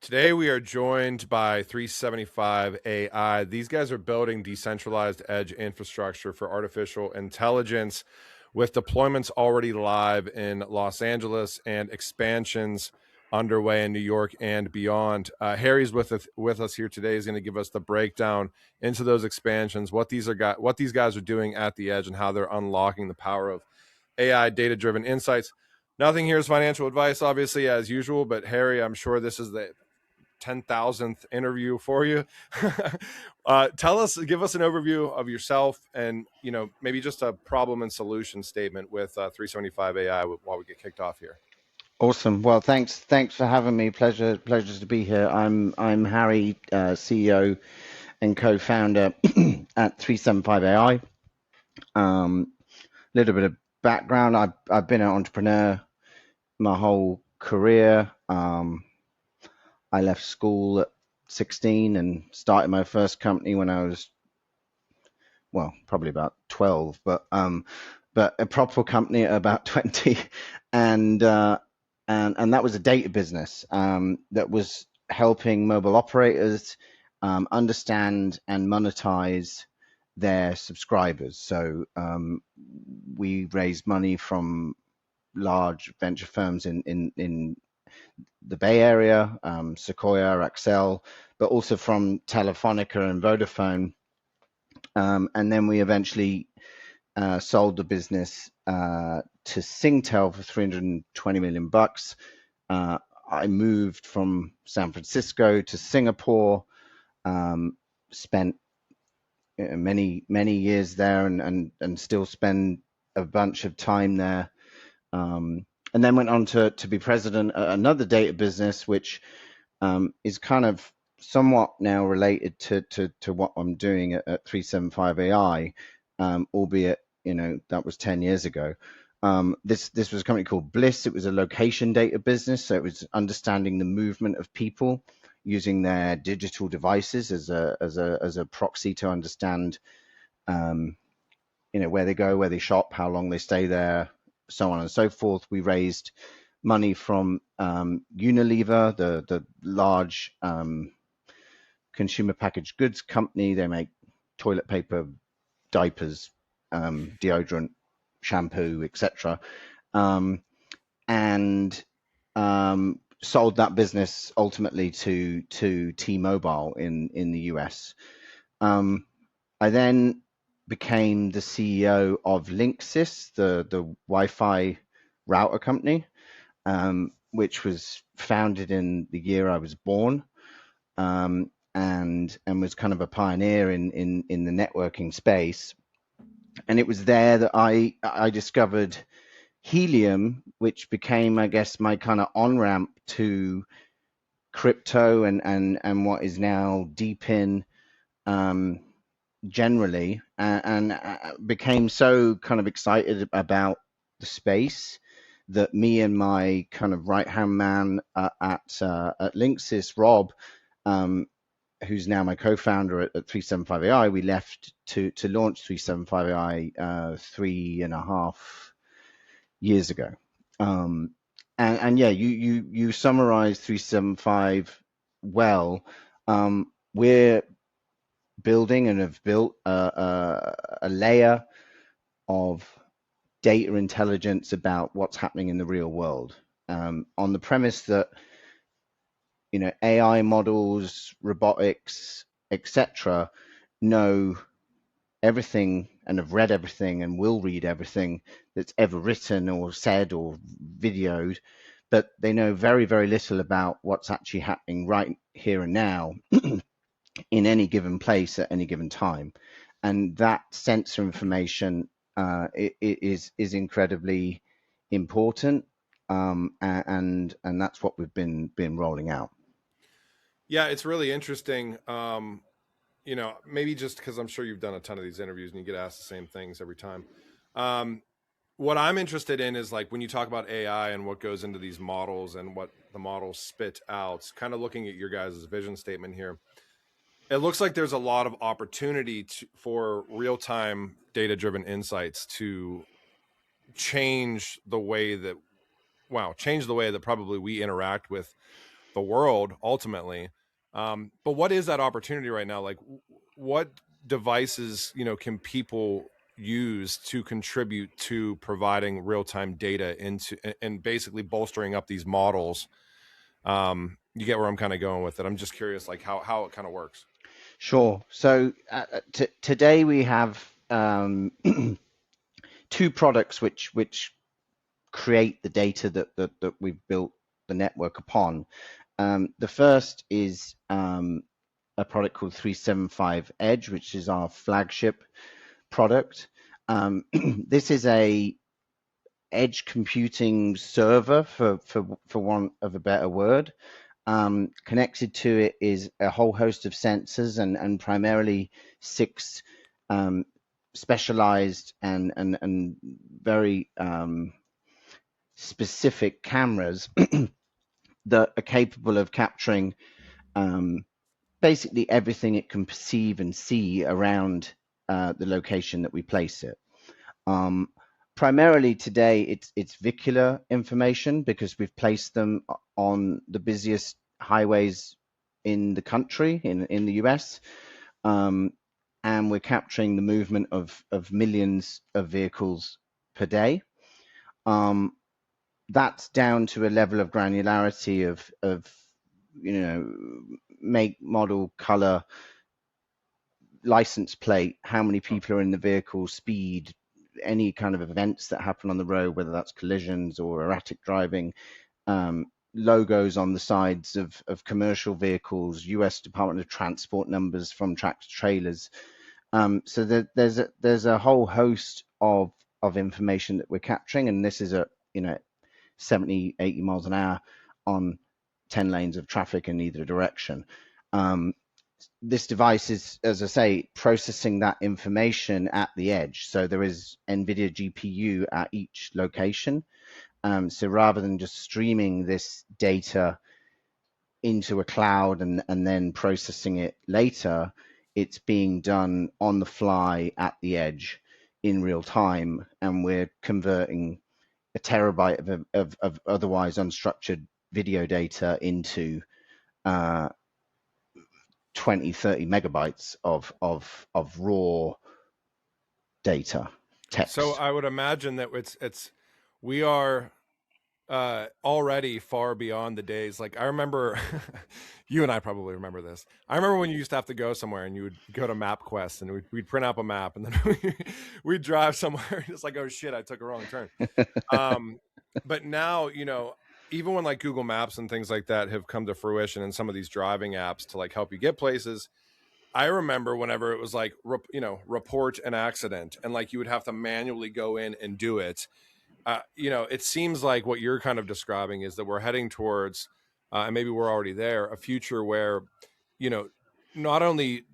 Today we are joined by 375 AI. These guys are building decentralized edge infrastructure for artificial intelligence with deployments already live in Los Angeles and expansions underway in New York and beyond. Harry's with us here today. He's going to give us the breakdown into those expansions, what these guys are doing at the edge, and how they're unlocking the power of AI data-driven insights. Nothing here is financial advice, obviously, as usual, but Harry, I'm sure this is the 10,000th interview for you. Give us an overview of yourself and, maybe just a problem and solution statement with 375 AI while we get kicked off here. Awesome. Well, thanks for having me. Pleasure to be here. I'm Harry, CEO and co-founder at 375 AI. Little bit of background. I've been an entrepreneur my whole career. I left school at 16 and started my first company when I was, well, probably about 12, but a proper company at about 20, and that was a data business that was helping mobile operators understand and monetize their subscribers. So we raised money from large venture firms in the Bay Area, Sequoia, Accel, but also from Telefonica and Vodafone. And then we eventually sold the business to Singtel for $320 million. I moved from San Francisco to Singapore, spent many years there, and still spend a bunch of time there. And then went on to be president at another data business, which is kind of somewhat now related to what I'm doing at 375 AI, albeit that was 10 years ago. This was a company called Bliss. It was a location data business, so it was understanding the movement of people using their digital devices as a proxy to understand where they go, where they shop, how long they stay there, so on and so forth. We raised money from Unilever, the large consumer packaged goods company. They make toilet paper, diapers, deodorant, shampoo, etc. And sold that business ultimately to T-Mobile in the US. I then became the CEO of Linksys, the Wi-Fi router company, which was founded in the year I was born, and was kind of a pioneer in the networking space. And it was there that I discovered Helium, which became, I guess, my kind of on-ramp to crypto and what is now DePIN generally, and became so kind of excited about the space that me and my kind of right-hand man at Linksys, Rob, who's now my co-founder at 375 AI, we left to launch 375 AI 3.5 years ago. And yeah, you summarized 375 well. We're building and have built a layer of data intelligence about what's happening in the real world, on the premise that AI models, robotics, etc., know everything and have read everything and will read everything that's ever written or said or videoed, but they know very, very little about what's actually happening right here and now in any given place at any given time. And that sensor information is incredibly important, and that's what we've been rolling out. Yeah, it's really interesting. Maybe just because I'm sure you've done a ton of these interviews and you get asked the same things every time. What I'm interested in is, like, when you talk about AI and what goes into these models and what the models spit out, kind of looking at your guys' vision statement here, it looks like there's a lot of opportunity for real-time data-driven insights to change the way that probably we interact with the world ultimately. But what is that opportunity right now? Like, what devices, can people use to contribute to providing real-time data into and basically bolstering up these models? You get where I'm kind of going with it. I'm just curious, like how it kind of works. Sure. So today we have two products which create the data that we've built the network upon. The first is a product called 375 Edge, which is our flagship product. This is a edge computing server, for want of a better word. Connected to it is a whole host of sensors and primarily six specialized and very specific cameras that are capable of capturing basically everything it can perceive and see around the location that we place it. Primarily today, it's vehicular information because we've placed them on the busiest highways in the country, in the US, and we're capturing the movement of millions of vehicles per day. That's down to a level of granularity of make, model, color, license plate, how many people are in the vehicle, speed, any kind of events that happen on the road, whether that's collisions or erratic driving, logos on the sides of commercial vehicles, US Department of Transport numbers from tractor trailers. So there's a whole host of information that we're capturing, and this is at 70, 80 miles an hour on 10 lanes of traffic in either direction. This device is, as I say, processing that information at the edge. So there is NVIDIA GPU at each location. So rather than just streaming this data into a cloud and then processing it later, it's being done on the fly at the edge in real time. And we're converting a terabyte of otherwise unstructured video data into 20, 30 megabytes of raw data, text. So I would imagine that we are already far beyond the days. Like I remember, you and I probably remember this. I remember when you used to have to go somewhere and you would go to MapQuest and we'd print out a map and then we'd drive somewhere and it's like, oh shit, I took a wrong turn. But now, even when like Google Maps and things like that have come to fruition and some of these driving apps to like help you get places, I remember whenever it was like, report an accident and like you would have to manually go in and do it. It seems like what you're kind of describing is that we're heading towards, and maybe we're already there, a future where, not only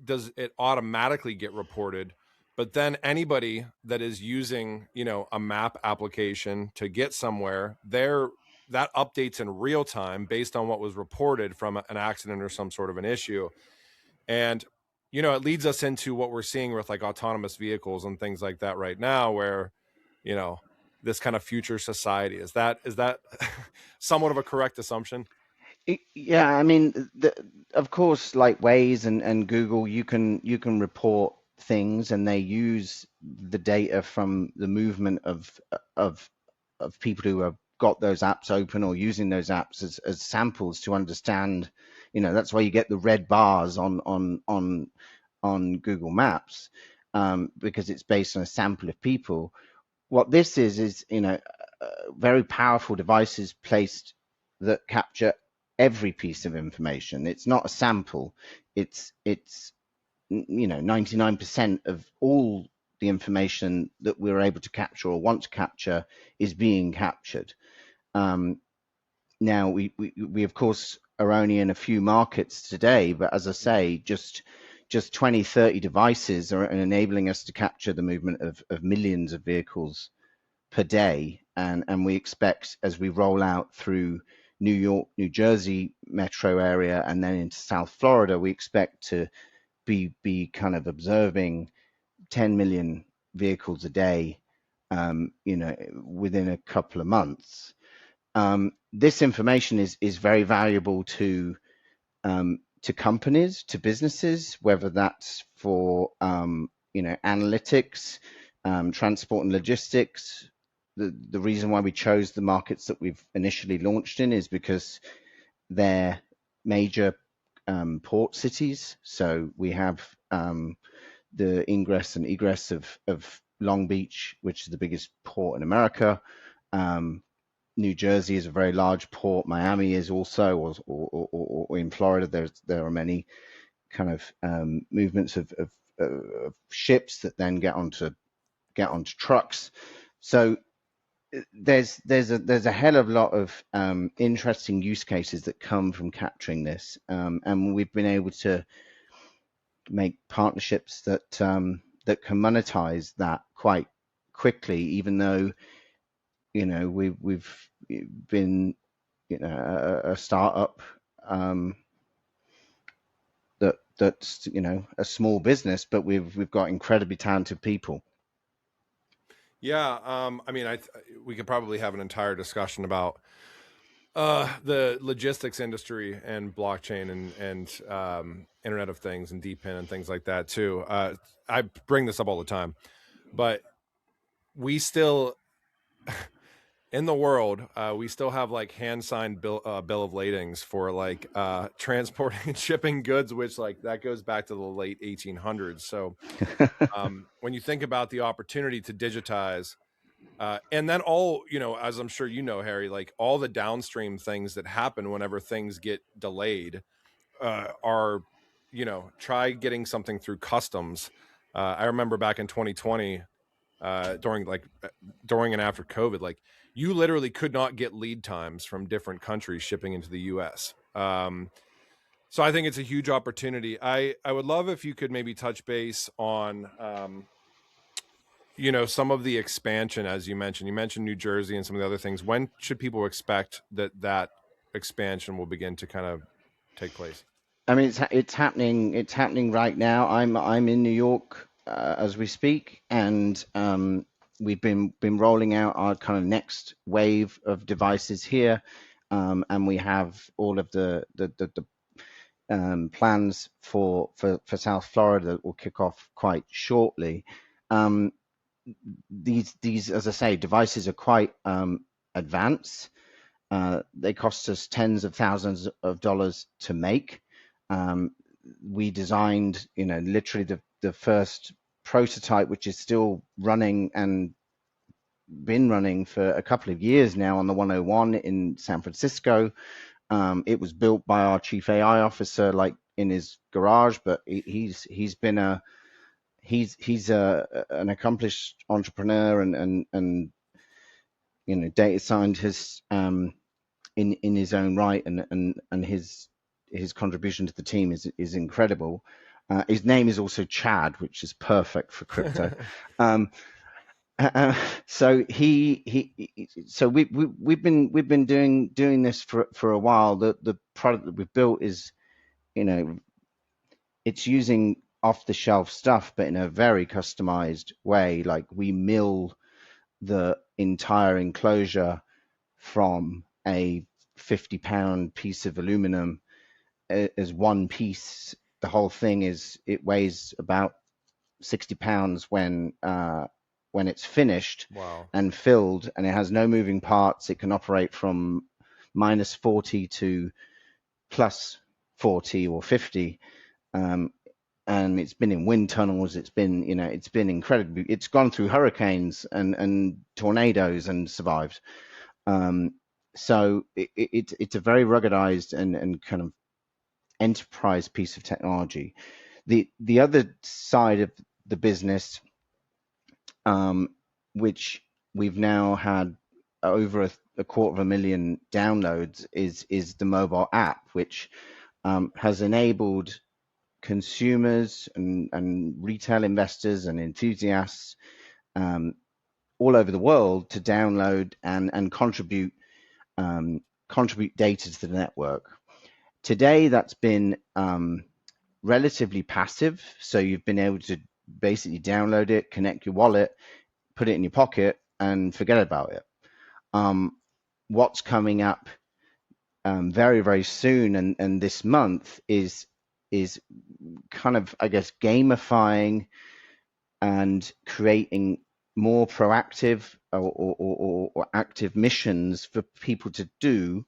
does it automatically get reported, but then anybody that is using, a map application to get somewhere, that updates in real time based on what was reported from an accident or some sort of an issue. And, it leads us into what we're seeing with like autonomous vehicles and things like that right now, where, this kind of future society. Is that somewhat of a correct assumption? Yeah, I mean, of course, like Waze and Google, you can report things, and they use the data from the movement of people who have got those apps open or using those apps as samples to understand. That's why you get the red bars on Google Maps, because it's based on a sample of people. What this is very powerful devices placed that capture every piece of information. It's not a sample. It's 99% of all the information that we're able to capture or want to capture is being captured. Now we of course are only in a few markets today, but as I say, just 20, 30 devices are enabling us to capture the movement of millions of vehicles per day. And we expect, as we roll out through New York, New Jersey metro area, and then into South Florida, we expect to be kind of observing 10 million vehicles a day, within a couple of months. this information is very valuable to companies, to businesses, whether that's for analytics, transport and logistics. The reason why we chose the markets that we've initially launched in is because they're major port cities. So we have the ingress and egress of Long Beach, which is the biggest port in America. New Jersey is a very large port. Miami is also, or in Florida, there are many kind of movements of ships that then get onto trucks. So there's a hell of a lot of interesting use cases that come from capturing this, and we've been able to make partnerships that that can monetize that quite quickly, even though we've been a startup that's a small business, but we've got incredibly talented people. Yeah, I mean, we could probably have an entire discussion about the logistics industry and blockchain and Internet of Things and DePIN and things like that too. I bring this up all the time, but we still in the world, we still have like hand signed bill of ladings for like transporting and shipping goods, which like that goes back to the late 1800s. So when you think about the opportunity to digitize, and then all, as I'm sure you know, Harry, like all the downstream things that happen whenever things get delayed are, try getting something through customs. I remember back in 2020, during and after COVID, like you literally could not get lead times from different countries shipping into the US. So I think it's a huge opportunity. I would love if you could maybe touch base on, some of the expansion, as you mentioned New Jersey and some of the other things. When should people expect that expansion will begin to kind of take place? I mean, it's happening. It's happening right now. I'm in New York as we speak, and we've been rolling out our kind of next wave of devices here, and we have all of the plans for South Florida that will kick off quite shortly. These, as I say, devices are quite advanced. They cost us tens of thousands of dollars to make. We designed, literally the first prototype, which is still running and been running for a couple of years now on the 101 in San Francisco. It was built by our chief AI officer, like in his garage, but he's an accomplished entrepreneur and data scientist in his own right, and his contribution to the team is incredible. His name is also Chad, which is perfect for crypto. So we've been doing this for a while. The product that we've built is, it's using off the shelf stuff, but in a very customized way. Like we mill the entire enclosure from a 50-pound piece of aluminum as one piece. The whole thing it weighs about 60 pounds when it's finished. Wow. And filled, and it has no moving parts. It can operate from -40 to +40 or 50. And it's been in wind tunnels. It's been incredible. It's gone through hurricanes and tornadoes and survived. So it's a very ruggedized and kind of enterprise piece of technology. The other side of the business, which we've now had over a 250,000 downloads, is the mobile app, which has enabled consumers and retail investors and enthusiasts all over the world to download and contribute data to the network. Today, that's been relatively passive. So you've been able to basically download it, connect your wallet, put it in your pocket, and forget about it. What's coming up very, very soon, and this month is kind of, I guess, gamifying and creating more proactive or active missions for people to do,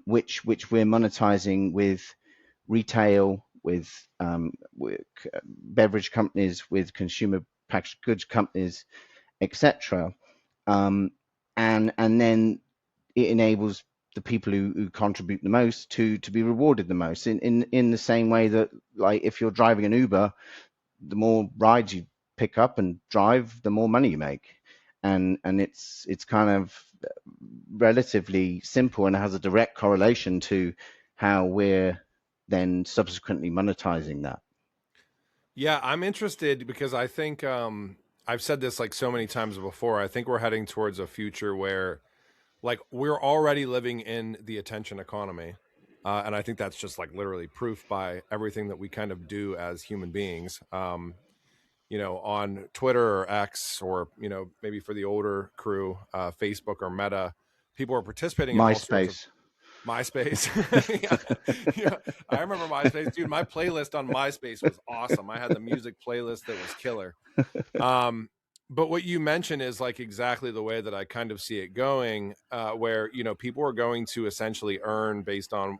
which we're monetizing with retail, with beverage companies, with consumer packaged goods companies, etc. And then it enables the people who contribute the most to be rewarded the most in the same way that, like, if you're driving an Uber, the more rides you pick up and drive, the more money you make. And it's kind of relatively simple and has a direct correlation to how we're then subsequently monetizing that. Yeah, I'm interested because I think I've said this like so many times before. I think we're heading towards a future where like we're already living in the attention economy. And I think that's just like literally proof by everything that we kind of do as human beings. On Twitter or X, or maybe for the older crew, Facebook or Meta, people are participating in all sorts of MySpace. MySpace. Yeah, yeah. I remember MySpace, dude. My playlist on MySpace was awesome. I had the music playlist that was killer. But what you mentioned is like exactly the way that I kind of see it going, where people are going to essentially earn based on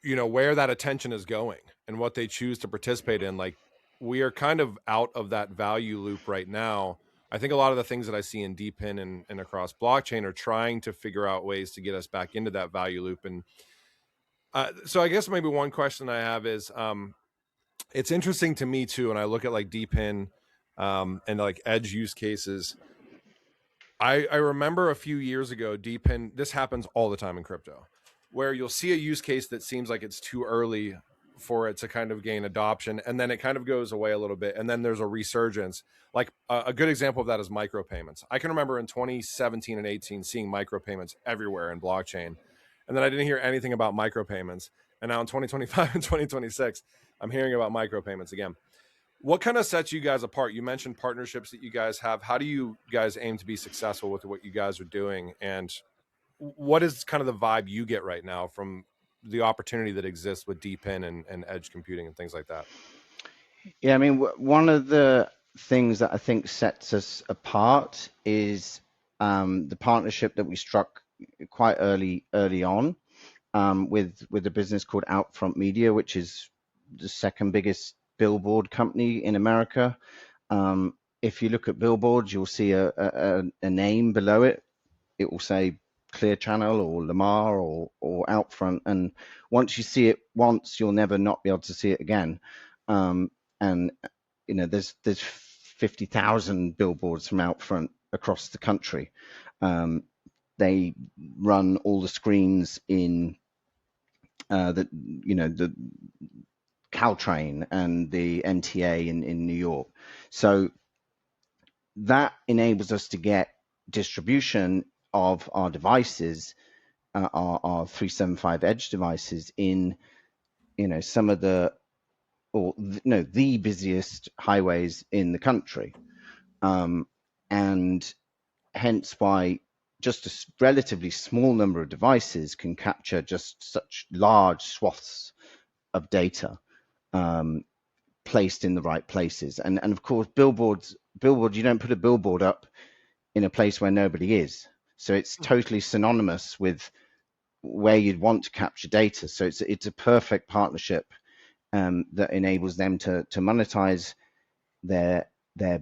where that attention is going and what they choose to participate in. Like we are kind of out of that value loop right now. I think a lot of the things that I see in DePIN and across blockchain are trying to figure out ways to get us back into that value loop. And so I guess maybe one question I have is, it's interesting to me too, and I look at like DePIN and like edge use cases. I remember a few years ago, DePIN, this happens all the time in crypto, where you'll see a use case that seems like it's too early for it to kind of gain adoption, and then it kind of goes away a little bit, and then there's a resurgence. Like a good example of that is micropayments. I can remember in 2017 and 18 seeing micropayments everywhere in blockchain, and then I didn't hear anything about micropayments. And now in 2025 and 2026, I'm hearing about micropayments again. What kind of sets you guys apart? You mentioned partnerships that you guys have. How do you guys aim to be successful with what you guys are doing? And what is kind of the vibe you get right now from the opportunity that exists with DePIN and edge computing and things like that? Yeah, I mean, one of the things that I think sets us apart is the partnership that we struck quite early on with a business called Outfront Media, which is the second biggest billboard company in America. If you look at billboards, you'll see a name below it. It will say Clear Channel or Lamar or Outfront, and once you see it once, you'll never not be able to see it again. And there's 50,000 billboards from Outfront across the country. They run all the screens in the Caltrain and the MTA in New York. So that enables us to get distribution of our devices, our 375 edge devices in some of the the busiest highways in the country, and hence why just a relatively small number of devices can capture just such large swaths of data, placed in the right places. And of course, billboards, you don't put a billboard up in a place where nobody is. So it's totally synonymous with where you'd want to capture data. So it's a perfect partnership that enables them to monetize their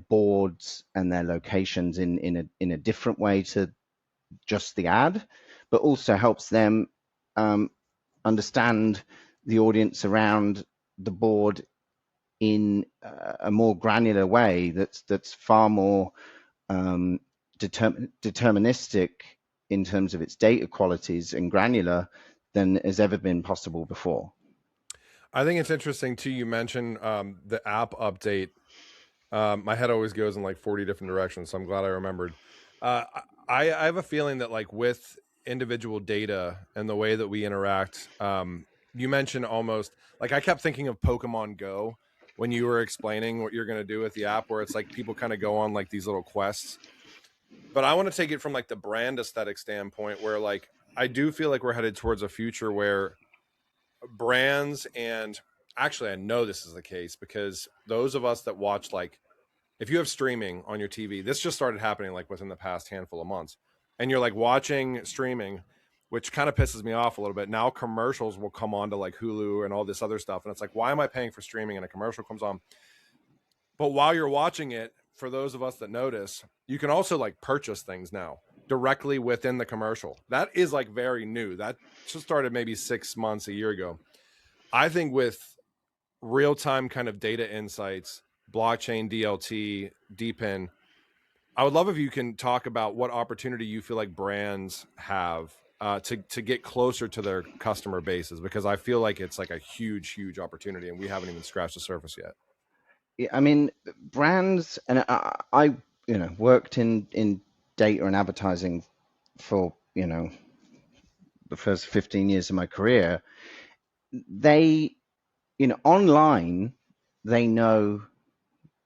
boards and their locations in a different way to just the ad, but also helps them understand the audience around the board in a more granular way that's far more deterministic in terms of its data qualities and granular than has ever been possible before. I think it's interesting too. You mentioned the app update. My head always goes in like 40 different directions, so I'm glad I remembered. Uh, I have a feeling that like with individual data and the way that we interact, you mentioned almost like I kept thinking of Pokemon Go when you were explaining what you're going to do with the app, where it's like people kind of go on like these little quests. But I want to take it from like the brand aesthetic standpoint, where like I do feel like we're headed towards a future where brands, and actually I know this is the case because those of us that watch, like, if you have streaming on your TV, this just started happening like within the past handful of months, and you're like watching streaming, which kind of pisses me off a little bit. Now commercials will come on to like Hulu and all this other stuff, and it's like, why am I paying for streaming and a commercial comes on? But while you're watching it, for those of us that notice, you can also like purchase things now directly within the commercial. That is like very new. That just started maybe 6 months, a year ago. I think with real time kind of data insights, blockchain, DLT, DePIN, I would love if you can talk about what opportunity you feel like brands have to get closer to their customer bases, because I feel like it's like a huge opportunity, and we haven't even scratched the surface yet. Yeah, I mean, brands, and I worked in data and advertising for the first 15 years of my career. They, online, they know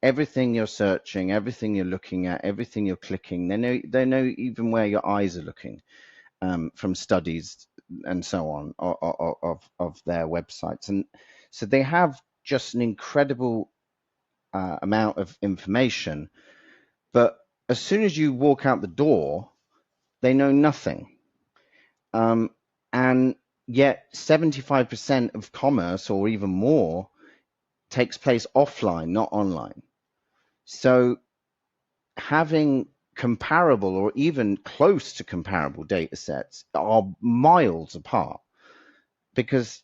everything you're searching, everything you're looking at, everything you're clicking. They know even where your eyes are looking, from studies and so on of their websites, and so they have just an incredible amount of information. But as soon as you walk out the door, they know nothing. And yet 75% of commerce, or even more, takes place offline, not online. So having comparable or even close to comparable data sets are miles apart, because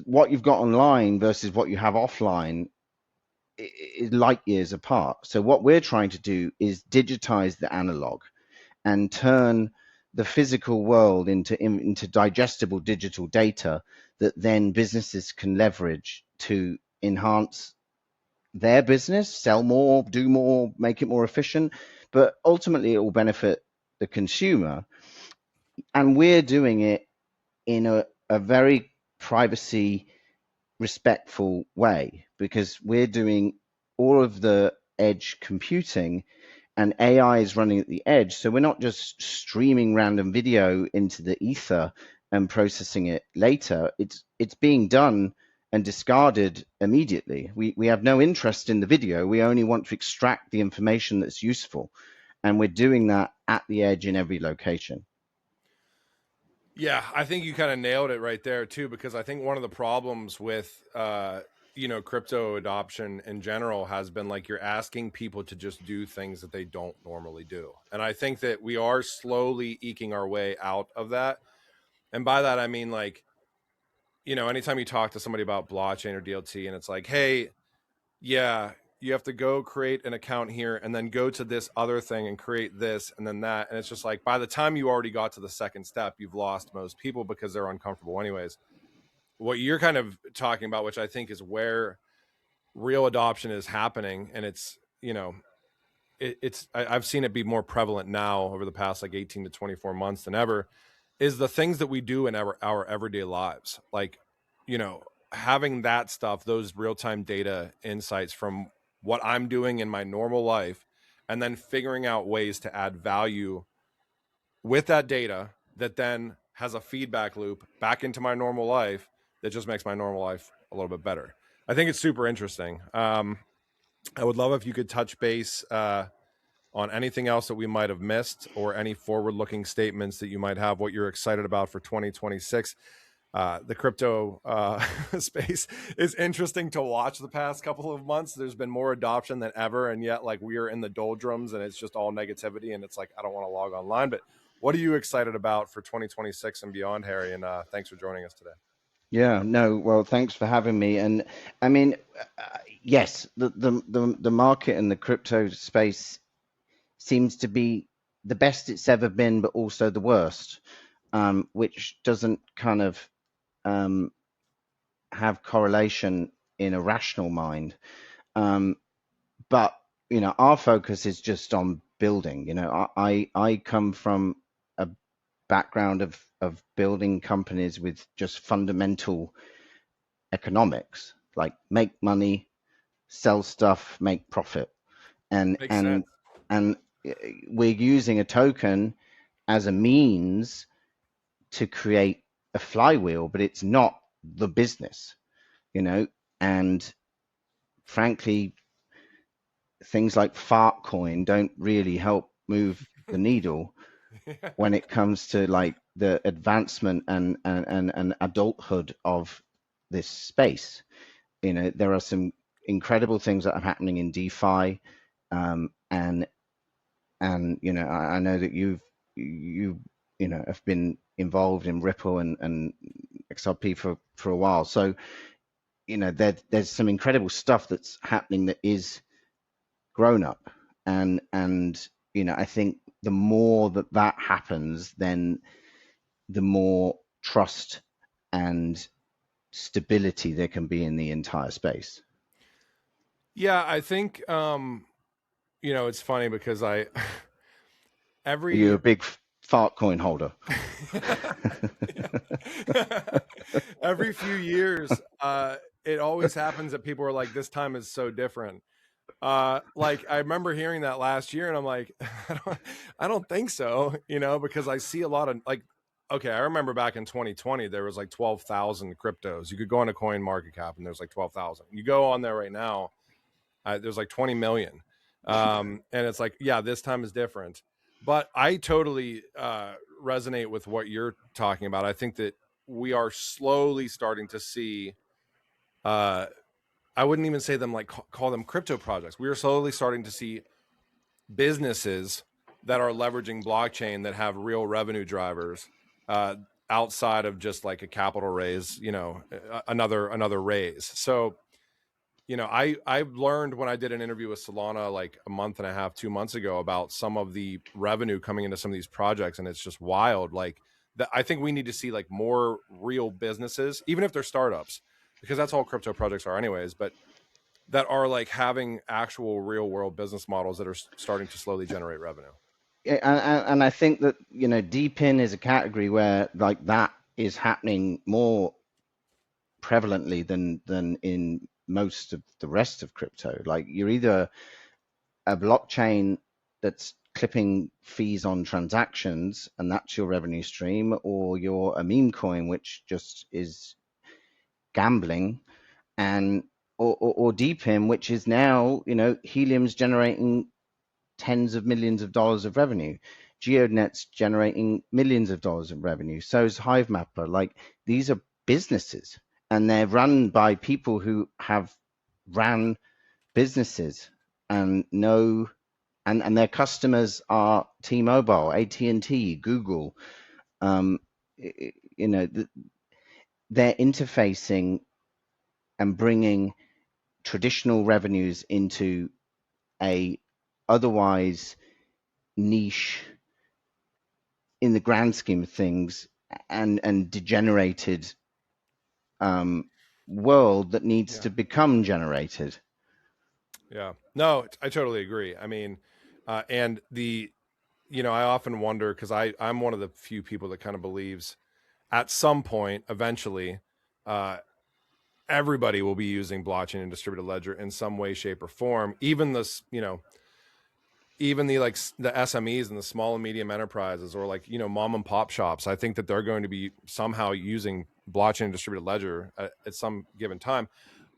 what you've got online versus what you have offline is light years apart. So what we're trying to do is digitize the analog and turn the physical world into digestible digital data that then businesses can leverage to enhance their business, sell more, do more, make it more efficient. But ultimately, it will benefit the consumer. And we're doing it in a very privacy respectful way, because we're doing all of the edge computing, and AI is running at the edge. So we're not just streaming random video into the ether and processing it later. It's being done and discarded immediately. We have no interest in the video. We only want to extract the information that's useful. And we're doing that at the edge in every location. Yeah, I think you kind of nailed it right there too, because I think one of the problems with crypto adoption in general has been like you're asking people to just do things that they don't normally do. And I think that we are slowly eking our way out of that. And by that I mean, like, anytime you talk to somebody about blockchain or DLT and it's like, hey, yeah, you have to go create an account here and then go to this other thing and create this and then that. And it's just like, by the time you already got to the second step, you've lost most people because they're uncomfortable anyways. What you're kind of talking about, which I think is where real adoption is happening, and it's, I've seen it be more prevalent now over the past like 18 to 24 months than ever, is the things that we do in our everyday lives. Like, you know, having that stuff, those real-time data insights from what I'm doing in my normal life, and then figuring out ways to add value with that data that then has a feedback loop back into my normal life that just makes my normal life a little bit better. I think it's super interesting. I would love if you could touch base on anything else that we might have missed, or any forward-looking statements that you might have, what you're excited about for 2026. The crypto space is interesting to watch the past couple of months. There's been more adoption than ever, and yet like we are in the doldrums and it's just all negativity, and it's like, I don't want to log online. But what are you excited about for 2026 and beyond, Harry? And thanks for joining us today. Yeah, no, well, thanks for having me. And I mean, yes, the market and the crypto space seems to be the best it's ever been, but also the worst, which doesn't kind of have correlation in a rational mind. But our focus is just on building. I come from a background of building companies with just fundamental economics, like make money, sell stuff, make profit, and Makes and sense. and we're using a token as a means to create a flywheel, but it's not the business, you know. And frankly, things like fart coin don't really help move the needle when it comes to like the advancement and adulthood of this space. You know, there are some incredible things that are happening in DeFi, and you know, I know that you you know have been involved in Ripple and XRP for a while. So you know, there's some incredible stuff that's happening that is grown up, and you know, I think the more that that happens, then the more trust and stability there can be in the entire space. Yeah, I think you know, it's funny because I Are you every a big fart coin holder? every few years, it always happens that people are like, this time is so different. Like I remember hearing that last year and I'm like, I don't think so, you know, because I see a lot of like, okay, I remember back in 2020, there was like 12,000 cryptos. You could go on a coin market cap and there's like 12,000. You go on there right now, there's like 20 million. And it's like, yeah, this time is different. But I totally resonate with what you're talking about. I think that we are slowly starting to see, uh, I wouldn't even say them like call them crypto projects. We are slowly starting to see businesses that are leveraging blockchain that have real revenue drivers, uh, outside of just like a capital raise, you know, another raise. So you know, I learned when I did an interview with Solana like a month and a half, 2 months ago about some of the revenue coming into some of these projects, and it's just wild. Like that, I think we need to see like more real businesses, even if they're startups, because that's all crypto projects are, anyways. But that are like having actual real world business models that are starting to slowly generate revenue. Yeah, and I think that you know, DePIN is a category where like that is happening more prevalently than in most of the rest of crypto. Like you're either a blockchain that's clipping fees on transactions and that's your revenue stream, or you're a meme coin which just is gambling, and or DePIN, which is now, you know, Helium's generating tens of millions of dollars of revenue. GeoNet's generating millions of dollars of revenue. So is HiveMapper. Like these are businesses, and they're run by people who have ran businesses and know, and their customers are T-Mobile, AT&T, Google. Um, you know, they're interfacing and bringing traditional revenues into a otherwise niche in the grand scheme of things, and degenerated world that needs Yeah. to become generated. Yeah. No, I totally agree. I mean, and the, you know, I often wonder because I'm one of the few people that kind of believes at some point, eventually, uh, everybody will be using blockchain and distributed ledger in some way, shape, or form. Even this, you know, even the like the SMEs and the small and medium enterprises, or like, you know, mom and pop shops. I think that they're going to be somehow using blockchain and distributed ledger at some given time.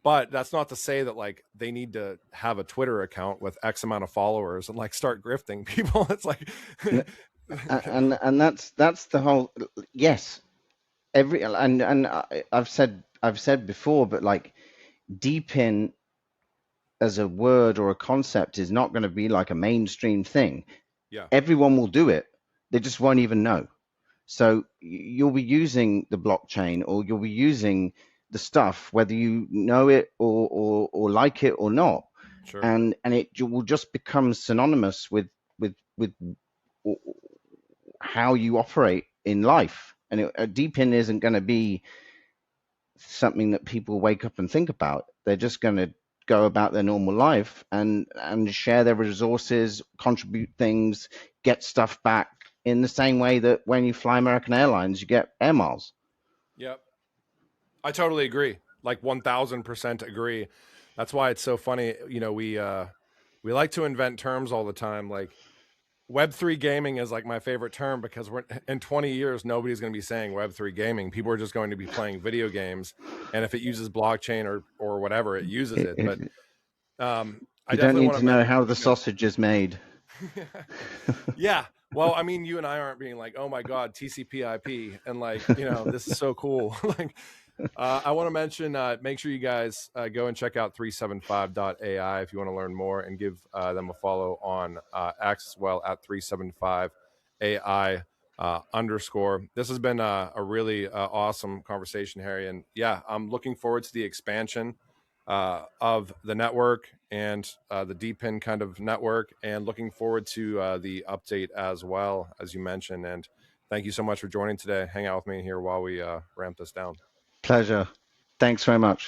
But that's not to say that like they need to have a Twitter account with X amount of followers and like start grifting people. It's like, And that's the whole. Yes, every and I've said before, but like DePIN as a word or a concept is not going to be like a mainstream thing. yeah, Everyone will do it. They just won't even know. So you'll be using the blockchain, or you'll be using the stuff whether you know it or like it or not, sure, and it will just become synonymous with how you operate in life. And a DePIN isn't going to be something that people wake up and think about. They're just going to go about their normal life and share their resources, contribute things, get stuff back in the same way that when you fly American Airlines, you get air miles. yep. I totally agree. Like 1000% agree. That's why it's so funny. You know, we like to invent terms all the time. Like Web3 gaming is like my favorite term because we're in 20 years, nobody's going to be saying Web3 gaming. People are just going to be playing video games. And if it uses blockchain or whatever, it uses it. But I You don't definitely need want to to know how the sausage is made. Yeah. Well, I mean, you and I aren't being like, oh my God, TCP/IP, and like, this is so cool. Like, I want to mention, make sure you guys go and check out 375.ai if you want to learn more, and give them a follow on X as well at 375AI underscore. This has been a really awesome conversation, Harry. And yeah, I'm looking forward to the expansion of the network and the DePIN kind of network, and looking forward to the update as well, as you mentioned. And thank you so much for joining today. Hang out with me here while we ramp this down. Pleasure. Thanks very much.